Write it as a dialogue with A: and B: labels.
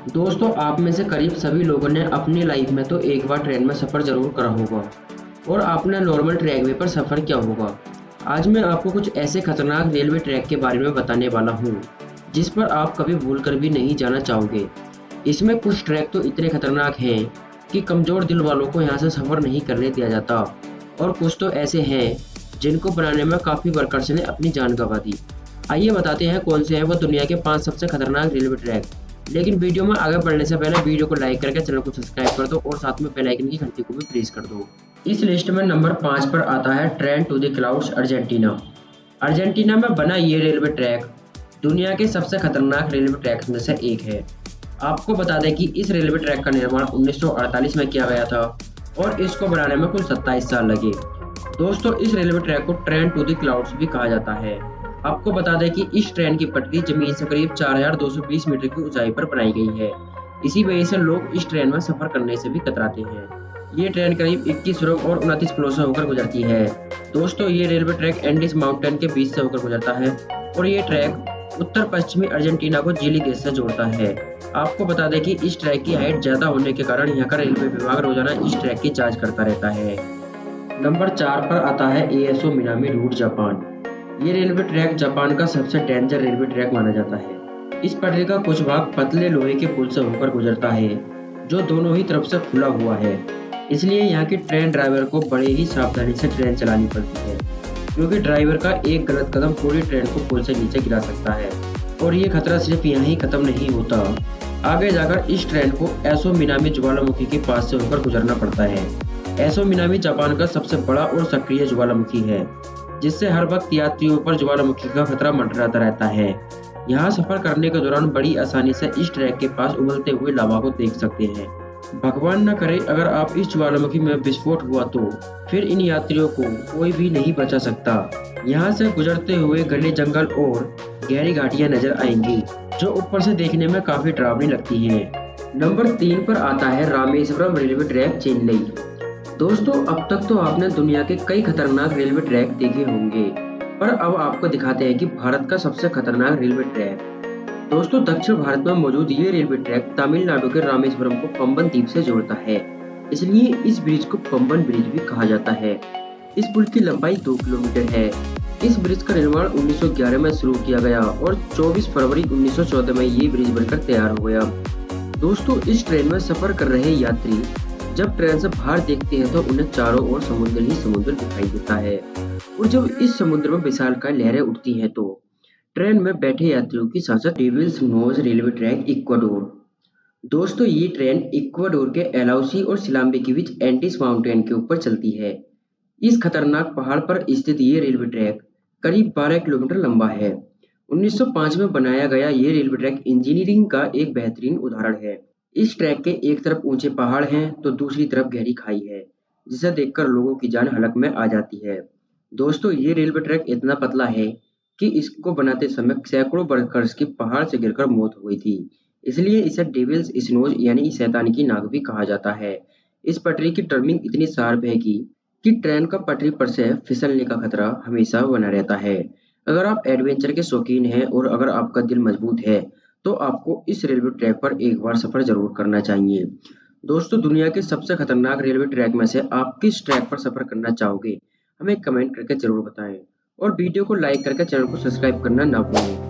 A: दोस्तों, आप में से करीब सभी लोगों ने अपनी लाइफ में तो एक बार ट्रेन में सफ़र ज़रूर करा होगा और आपने नॉर्मल ट्रैकवे पर सफ़र किया होगा। आज मैं आपको कुछ ऐसे खतरनाक रेलवे ट्रैक के बारे में बताने वाला हूँ, जिस पर आप कभी भूलकर भी नहीं जाना चाहोगे। इसमें कुछ ट्रैक तो इतने खतरनाक हैं कि कमज़ोर दिल वालों को यहाँ से सफ़र नहीं करने दिया जाता और कुछ तो ऐसे हैं जिनको बनाने में काफ़ी वर्कर्स ने अपनी जान गंवा दी। आइए बताते हैं कौन से हैं वो दुनिया के 5 सबसे खतरनाक रेलवे ट्रैक। लेकिन वीडियो में आगे बढ़ने से पहले वीडियो को लाइक करके चैनल को सब्सक्राइब कर दो और साथ में बेल आइकन की घंटी को भी प्रेस कर दो। इस लिस्ट में नंबर 5 पर आता है train to the clouds Argentina. Argentina में बना ये रेलवे ट्रैक दुनिया के सबसे खतरनाक रेलवे ट्रैक्स में से एक है। आपको बता दें कि इस रेलवे ट्रैक का निर्माण 1948 में किया गया था और इसको बनाने में कुल 27 साल लगे। दोस्तों, इस रेलवे ट्रैक को ट्रेन टू द क्लाउड्स भी कहा जाता है। आपको बता दें कि इस ट्रेन की पटरी जमीन से करीब 4220 मीटर की ऊंचाई पर बनाई गई है। इसी वजह से लोग इस ट्रेन में सफर करने से भी कतराते हैं। ये ट्रेन करीब 21 रोड और 29 पुलों से होकर गुजरती है। दोस्तों, ये रेलवे ट्रैक एंडीज माउंटेन के बीच से होकर गुजरता है और ये ट्रैक उत्तर पश्चिमी अर्जेंटीना को चिली देश से जोड़ता है। आपको बता दें कि इस ट्रैक की हाइट ज्यादा होने के कारण यहाँ का रेलवे विभाग रोजाना इस ट्रैक की जांच करता रहता है। नंबर 4 पर आता है एएसओ मिनामी रूट, जापान। ये रेलवे ट्रैक जापान का सबसे डेंजर रेलवे ट्रैक माना जाता है। इस पटरी का कुछ भाग पतले लोहे के पुल से होकर गुजरता है, जो दोनों ही तरफ से खुला हुआ है। इसलिए यहाँ की ट्रेन ड्राइवर को बड़े ही सावधानी से ट्रेन चलानी पड़ती है, क्योंकि ड्राइवर का एक गलत कदम पूरी ट्रेन को पुल से नीचे गिरा सकता है। और ये खतरा सिर्फ यहाँ ही खत्म नहीं होता, आगे जाकर इस ट्रेन को एसो मिनामी ज्वालामुखी के पास से होकर गुजरना पड़ता है। एसो मिनामी जापान का सबसे बड़ा और सक्रिय ज्वालामुखी है, जिससे हर वक्त यात्रियों पर ज्वालामुखी का खतरा मंडराता रहता है। यहाँ सफर करने के दौरान बड़ी आसानी से इस ट्रैक के पास उबलते हुए लावा को देख सकते हैं। भगवान न करे अगर आप इस ज्वालामुखी में विस्फोट हुआ तो फिर इन यात्रियों को कोई भी नहीं बचा सकता। यहाँ से गुजरते हुए घने जंगल और गहरी घाटियां नजर आएंगी, जो ऊपर से देखने में काफी डरावनी लगती हैं। नंबर 3 पर आता है रामेश्वरम रेलवे ट्रैक, चेन्नई। दोस्तों, अब तक तो आपने दुनिया के कई खतरनाक रेलवे ट्रैक देखे होंगे, पर अब आपको दिखाते हैं कि भारत का सबसे खतरनाक रेलवे ट्रैक। दोस्तों, दक्षिण भारत में मौजूद ये रेलवे ट्रैक तमिलनाडु के रामेश्वरम को पंबन द्वीप से जोड़ता है। इसलिए इस ब्रिज को पंबन ब्रिज भी कहा जाता है। इस पुल की लंबाई 2 किलोमीटर है। इस ब्रिज का निर्माण 1911 में शुरू किया गया और 24 फरवरी 1914 में ये ब्रिज बनकर तैयार हो गया। दोस्तों, इस ट्रेन में सफर कर रहे यात्री जब ट्रेन से बाहर देखते हैं तो उन्हें चारों ओर समुद्र ही समुद्र दिखाई देता है और जब इस समुद्र में विशालकाय लहरें उठती हैं तो ट्रेन में बैठे यात्रियों की सांसें devil's nose railway track, Ecuador. दोस्तों, ये ट्रेन इक्वाडोर के एलाउसी और सिलाम्बे के बीच एंडीज माउंटेन के ऊपर चलती है। इस खतरनाक पहाड़ पर स्थित ये रेलवे ट्रैक करीब 12 किलोमीटर लंबा है। 1905 में बनाया गया ये रेलवे ट्रैक इंजीनियरिंग का एक बेहतरीन उदाहरण है। इस ट्रैक के एक तरफ ऊंचे पहाड़ हैं तो दूसरी तरफ गहरी खाई है, जिसे देखकर लोगों की जान हलक में आ जाती है। दोस्तों, ये रेलवे ट्रैक इतना पतला है कि इसको बनाते समय सैकड़ों वर्कर्स की पहाड़ से गिरकर मौत हुई थी। इसलिए इसे डेविल्स स्नोज यानी शैतान की नाक भी कहा जाता है। इस पटरी की टर्निंग इतनी शार्प है कि ट्रेन का पटरी पर से फिसलने का खतरा हमेशा बना रहता है। अगर आप एडवेंचर के शौकीन हैं और अगर आपका दिल मजबूत है तो आपको इस रेलवे ट्रैक पर एक बार सफर जरूर करना चाहिए। दोस्तों, दुनिया के सबसे खतरनाक रेलवे ट्रैक में से आप किस ट्रैक पर सफर करना चाहोगे, हमें कमेंट करके जरूर बताएं और वीडियो को लाइक करके चैनल को सब्सक्राइब करना ना भूलें।